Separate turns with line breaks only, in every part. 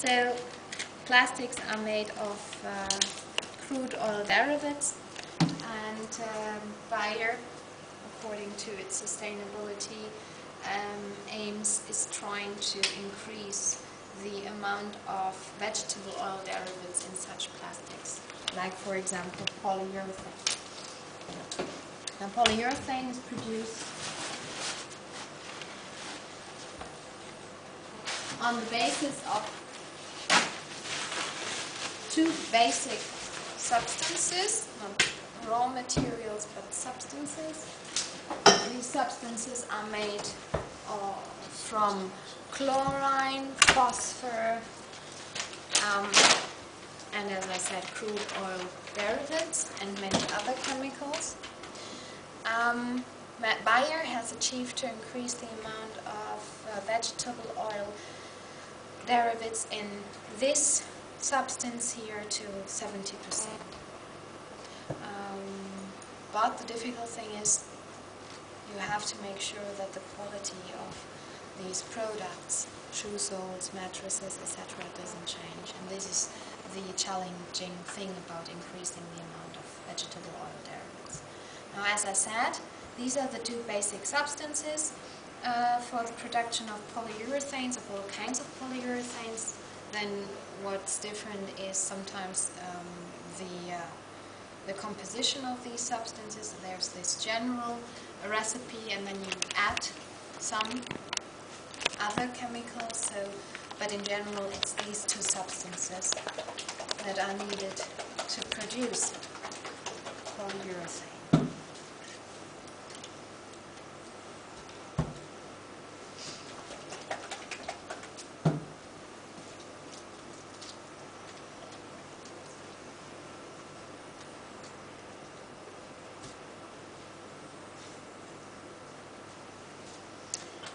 So plastics are made of crude oil derivatives, and Bayer, according to its sustainability aims, is trying to increase the amount of vegetable oil derivatives in such plastics, like for example polyurethane. Now polyurethane is produced on the basis of two basic substances, not raw materials but substances. These substances are made from chlorine, phosphor, and as I said, crude oil derivatives and many other chemicals. Bayer has achieved to increase the amount of vegetable oil derivatives in this substance here to 70%. But the difficult thing is you have to make sure that the quality of these products, shoe soles, mattresses, etc., doesn't change. And this is the challenging thing about increasing the amount of vegetable oil derivatives. Now, as I said, these are the two basic substances for the production of polyurethanes, of all kinds of polyurethanes. Then what's different is sometimes the composition of these substances. There's this general recipe, and then you add some other chemicals. But in general, it's these two substances that are needed to produce polyurethane.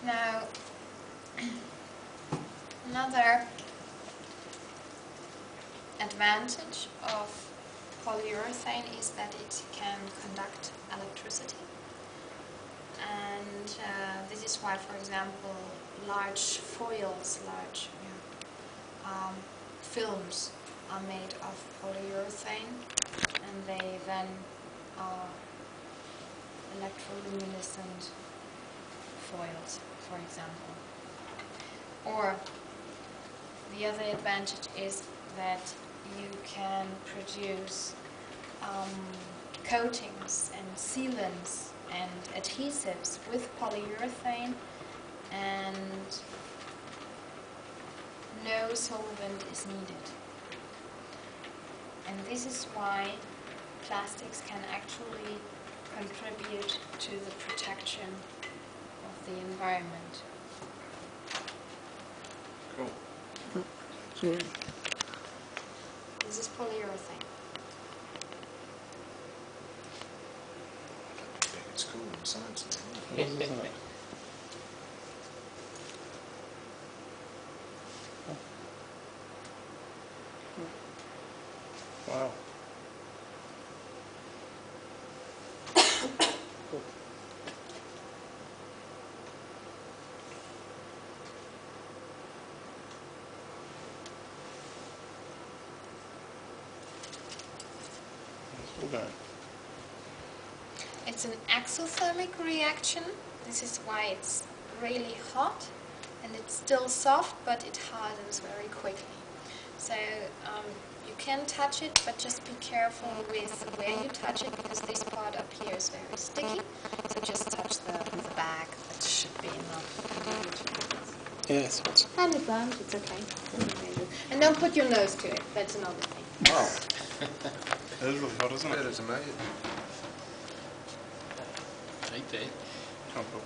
Now, another advantage of polyurethane is that it can conduct electricity, and this is why, for example, large foils, large films are made of polyurethane, and they then are electroluminescent foils, for example. Or the other advantage is that you can produce coatings and sealants and adhesives with polyurethane, and no solvent is needed. And this is why plastics can actually contribute to the protection of the environment.
Cool.
Yeah.
This is polyurethane.
I think it's cool in science now,
Isn't it? Wow. Cool. Well done.
It's an exothermic reaction. This is why it's really hot, and it's still soft, but it hardens very quickly. So you can touch it, but just be careful with where you touch it, because this part up here is very sticky. So just touch the bag. That should be enough.
Yes.
And it burns, it's okay. And don't put your nose to it. That's another thing.
Wow.
It is really hot, isn't
That
it?
is amazing.
JP,
Oh, cool.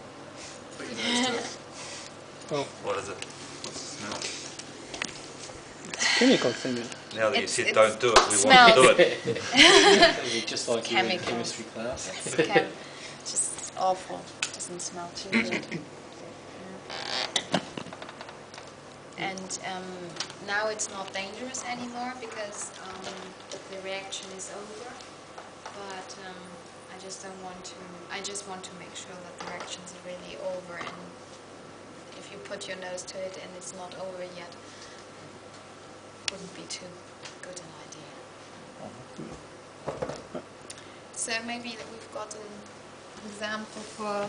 Put your nose to it.
Well,
what is it? What's the smell?
it's chemicals in it.
Now that you
It's-
said
it's
don't do it, we
smells.
want to do it.
Just like you in
Chemicals.
chemistry class.
It's just awful. It doesn't smell too good. And now it's not dangerous anymore because the reaction is over. But I just don't want to. I just want to make sure that the reactions are really over. And if you put your nose to it and it's not over yet, too good an idea. So maybe that we've got an example for